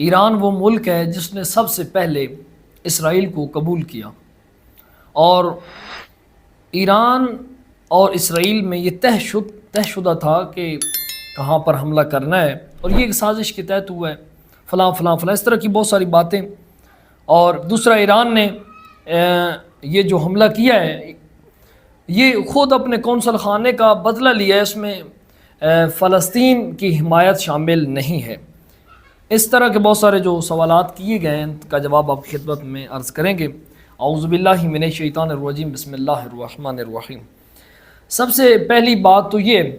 ایران وہ ملک ہے جس نے سب سے پہلے اسرائیل کو قبول کیا، اور ایران اور اسرائیل میں یہ طے شدہ تھا کہ کہاں پر حملہ کرنا ہے، اور یہ ایک سازش کے تحت ہوا ہے، فلاں فلاں فلاں اس طرح کی بہت ساری باتیں۔ اور دوسرا، ایران نے یہ جو حملہ کیا ہے یہ خود اپنے قونصل خانے کا بدلہ لیا ہے، اس میں فلسطین کی حمایت شامل نہیں ہے۔ اس طرح کے بہت سارے جو سوالات کیے گئے ہیں ان کا جواب آپ کی خدمت میں عرض کریں گے۔ اعوذ باللہ من الشیطان الرجیم، بسم اللہ الرحمن الرحیم۔ سب سے پہلی بات تو یہ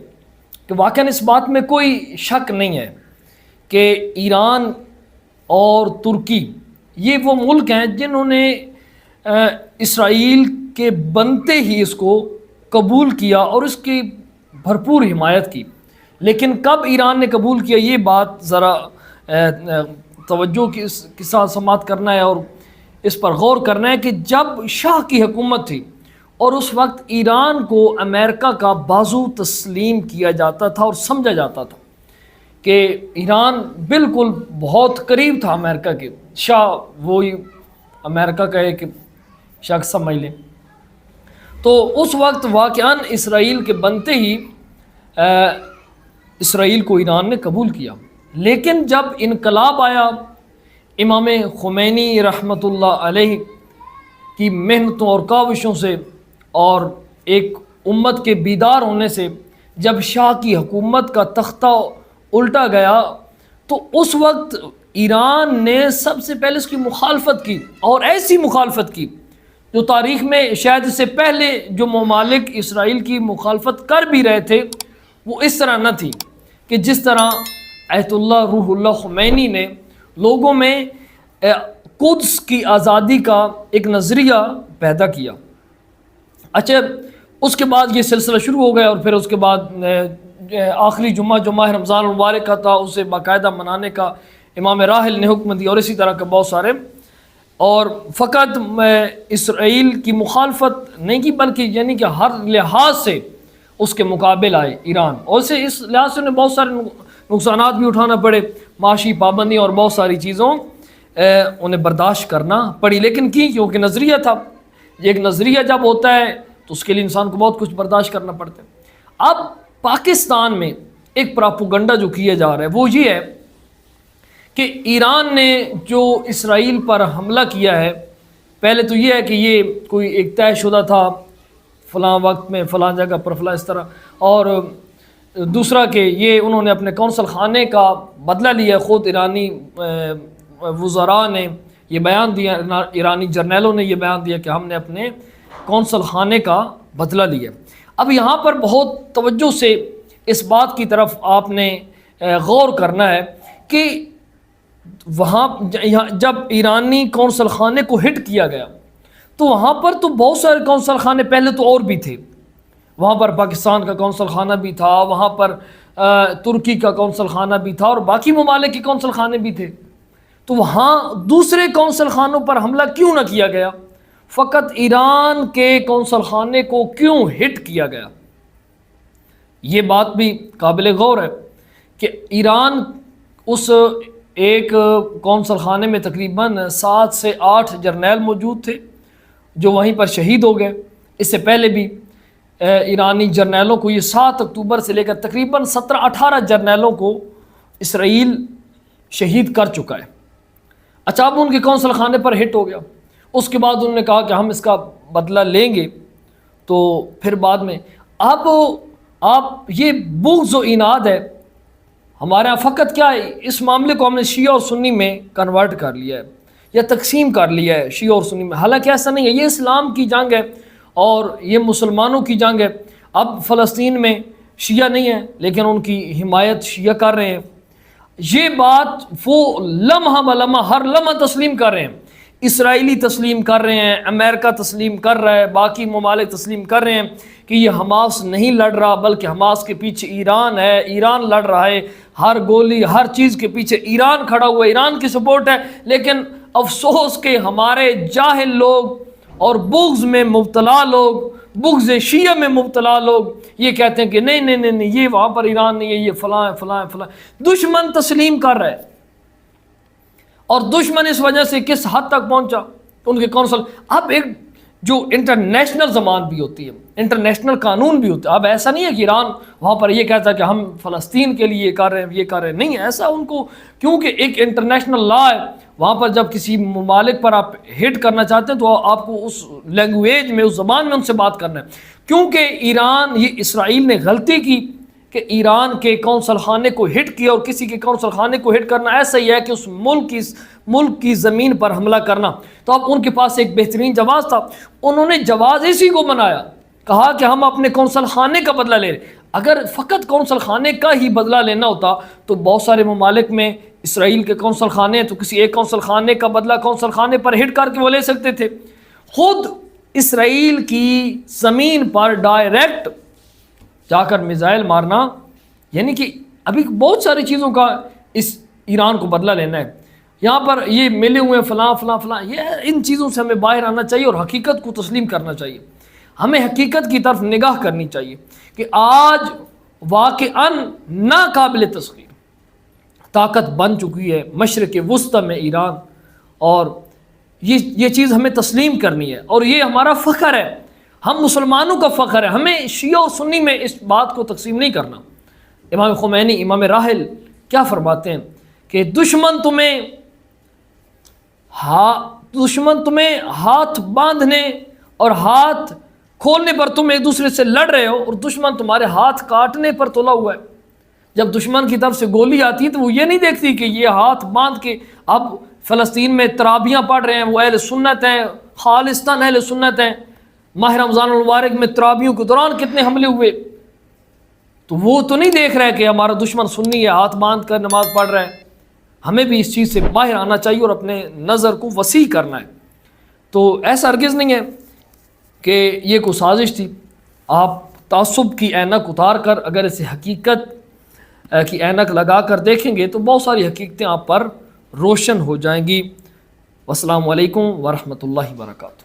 کہ واقعاً اس بات میں کوئی شک نہیں ہے کہ ایران اور ترکی یہ وہ ملک ہیں جنہوں نے اسرائیل کے بنتے ہی اس کو قبول کیا اور اس کی بھرپور حمایت کی۔ لیکن کب ایران نے قبول کیا، یہ بات ذرا توجہ کے ساتھ سماعت کرنا ہے اور اس پر غور کرنا ہے کہ جب شاہ کی حکومت تھی اور اس وقت ایران کو امریکہ کا بازو تسلیم کیا جاتا تھا اور سمجھا جاتا تھا کہ ایران بالکل بہت قریب تھا امریکہ کے، شاہ وہی امریکہ کا ایک شخص سمجھ لیں، تو اس وقت واقعاً اسرائیل کے بنتے ہی اسرائیل کو ایران نے قبول کیا۔ لیکن جب انقلاب آیا امام خمینی رحمۃ اللہ علیہ کی محنتوں اور کاوشوں سے اور ایک امت کے بیدار ہونے سے، جب شاہ کی حکومت کا تختہ الٹا گیا تو اس وقت ایران نے سب سے پہلے اس کی مخالفت کی، اور ایسی مخالفت کی جو تاریخ میں شاید اس سے پہلے جو ممالک اسرائیل کی مخالفت کر بھی رہے تھے وہ اس طرح نہ تھی کہ جس طرح آیت اللہ روح اللہ خمینی نے لوگوں میں قدس کی آزادی کا ایک نظریہ پیدا کیا۔ اچھا، اس کے بعد یہ سلسلہ شروع ہو گیا، اور پھر اس کے بعد آخری جمعہ جو ماہ رمضان المبارک کا تھا اسے باقاعدہ منانے کا امام راحل نے حکم دیا، اور اسی طرح کے بہت سارے، اور فقط اسرائیل کی مخالفت نہیں کی بلکہ یعنی کہ ہر لحاظ سے اس کے مقابل آئے ایران، اور اسے اس لحاظ سے انہیں بہت سارے نقصانات بھی اٹھانا پڑے، معاشی پابندی اور بہت ساری چیزوں انہیں برداشت کرنا پڑی، لیکن کیونکہ نظریہ تھا، ایک نظریہ جب ہوتا ہے تو اس کے لیے انسان کو بہت کچھ برداشت کرنا پڑتا ہے۔ اب پاکستان میں ایک پراپوگنڈا جو کیا جا رہا ہے وہ یہ ہے کہ ایران نے جو اسرائیل پر حملہ کیا ہے، پہلے تو یہ ہے کہ یہ کوئی ایک طے شدہ تھا فلاں وقت میں فلاں جگہ پر فلاں اس طرح، اور دوسرا کہ یہ انہوں نے اپنے قونصل خانے کا بدلہ لیا، خود ایرانی وزراء نے یہ بیان دیا، ایرانی جرنیلوں نے یہ بیان دیا کہ ہم نے اپنے قونصل خانے کا بدلہ لیا۔ اب یہاں پر بہت توجہ سے اس بات کی طرف آپ نے غور کرنا ہے کہ وہاں جب ایرانی قونصل خانے کو ہٹ کیا گیا تو وہاں پر تو بہت سارے قونصل خانے پہلے تو اور بھی تھے، وہاں پر پاکستان کا قونصل خانہ بھی تھا، وہاں پر ترکی کا قونصل خانہ بھی تھا، اور باقی ممالک کے قونصل خانے بھی تھے، تو وہاں دوسرے قونصل خانوں پر حملہ کیوں نہ کیا گیا، فقط ایران کے قونصل خانے کو کیوں ہٹ کیا گیا؟ یہ بات بھی قابل غور ہے کہ ایران اس ایک قونصل خانے میں تقریباً 7 سے 8 جرنیل موجود تھے جو وہیں پر شہید ہو گئے۔ اس سے پہلے بھی ایرانی جرنیلوں کو، یہ 7 اکتوبر سے لے کر تقریباً 17-18 جرنیلوں کو اسرائیل شہید کر چکا ہے۔ اچھا، اب ان کے قونصل خانے پر ہٹ ہو گیا، اس کے بعد انہوں نے کہا کہ ہم اس کا بدلہ لیں گے، تو پھر بعد میں اب آپ یہ بغض و عناد ہے ہمارے یہاں، فقط کیا ہے اس معاملے کو ہم نے شیعہ اور سنی میں کنورٹ کر لیا ہے یا تقسیم کر لیا ہے شیعہ اور سنی میں، حالانکہ ایسا نہیں ہے، یہ اسلام کی جنگ ہے اور یہ مسلمانوں کی جنگ ہے۔ اب فلسطین میں شیعہ نہیں ہے لیکن ان کی حمایت شیعہ کر رہے ہیں، یہ بات وہ لمحہ بلمحہ ہر لمحہ تسلیم کر رہے ہیں، اسرائیلی تسلیم کر رہے ہیں، امریکہ تسلیم کر رہا ہے، باقی ممالک تسلیم کر رہے ہیں کہ یہ حماس نہیں لڑ رہا بلکہ حماس کے پیچھے ایران ہے، ایران لڑ رہا ہے، ہر گولی ہر چیز کے پیچھے ایران کھڑا ہوا ہے، ایران کی سپورٹ ہے۔ لیکن افسوس کہ ہمارے جاہل لوگ اور بغض میں مبتلا لوگ، بغض شیعہ میں مبتلا لوگ یہ کہتے ہیں کہ نہیں نہیں نہیں نہیں، یہ وہاں پر ایران نہیں ہے، یہ فلاں ہے فلاں ہے فلاں، دشمن تسلیم کر رہا ہے۔ اور دشمن اس وجہ سے کس حد تک پہنچا، ان کے کونسل، اب ایک جو انٹرنیشنل زبان بھی ہوتی ہے، انٹرنیشنل قانون بھی ہوتا ہے. اب ایسا نہیں ہے کہ ایران وہاں پر یہ کہتا ہے کہ ہم فلسطین کے لیے یہ کر رہے ہیں، یہ کر رہے ہیں، نہیں ہے ایسا ان کو، کیونکہ ایک انٹرنیشنل لا ہے وہاں پر. جب کسی ممالک پر آپ ہٹ کرنا چاہتے ہیں تو آپ کو اس لینگویج میں، اس زبان میں ان سے بات کرنا ہے. کیونکہ ایران، یہ اسرائیل نے غلطی کی کہ ایران کے قونصل خانے کو ہٹ کیا، اور کسی کے قونصل خانے کو ہٹ کرنا ایسا ہی ہے کہ اس ملک کی زمین پر حملہ کرنا. تو اب ان کے پاس ایک بہترین جواز تھا، انہوں نے جواز اسی کو بنایا، کہا کہ ہم اپنے قونصل خانے کا بدلہ لے رہے. اگر فقط قونصل خانے کا ہی بدلہ لینا ہوتا تو بہت سارے ممالک میں اسرائیل کے قونصل خانے ہیں، تو کسی ایک قونصل خانے کا بدلہ قونصل خانے پر ہٹ کر کے وہ لے سکتے تھے. خود اسرائیل کی زمین پر ڈائریکٹ جا کر میزائل مارنا، یعنی کہ ابھی بہت ساری چیزوں کا اس ایران کو بدلہ لینا ہے. یہاں پر یہ ملے ہوئے فلاں فلاں فلاں، یہ ان چیزوں سے ہمیں باہر آنا چاہیے اور حقیقت کو تسلیم کرنا چاہیے. ہمیں حقیقت کی طرف نگاہ کرنی چاہیے کہ آج واقعاً ناقابل تسخیر طاقت بن چکی ہے مشرق وسطی میں ایران، اور یہ چیز ہمیں تسلیم کرنی ہے، اور یہ ہمارا فخر ہے، ہم مسلمانوں کا فخر ہے. ہمیں شیعہ و سنی میں اس بات کو تقسیم نہیں کرنا. امام خمینی، امام راحل کیا فرماتے ہیں کہ دشمن تمہیں ہاتھ باندھنے اور ہاتھ کھولنے پر تم ایک دوسرے سے لڑ رہے ہو، اور دشمن تمہارے ہاتھ کاٹنے پر تلا ہوا ہے. جب دشمن کی طرف سے گولی آتی ہے تو وہ یہ نہیں دیکھتی کہ یہ ہاتھ باندھ کے اب فلسطین میں تراویحاں پڑھ رہے ہیں، وہ اہل سنت ہیں، خالصتاً اہل سنت ہیں. ماہ رمضان المبارک میں تراویحوں کے دوران کتنے حملے ہوئے، تو وہ تو نہیں دیکھ رہے کہ ہمارا دشمن سنی ہے، ہاتھ باندھ کر نماز پڑھ رہا ہے. ہمیں بھی اس چیز سے باہر آنا چاہیے اور اپنے نظر کو وسیع کرنا ہے. تو ایسا ہرگز نہیں ہے کہ یہ کوئی سازش تھی. آپ تعصب کی اینک اتار کر اگر اسے حقیقت کی اینک لگا کر دیکھیں گے تو بہت ساری حقیقتیں آپ پر روشن ہو جائیں گی. والسلام علیکم ورحمۃ اللہ وبرکاتہ.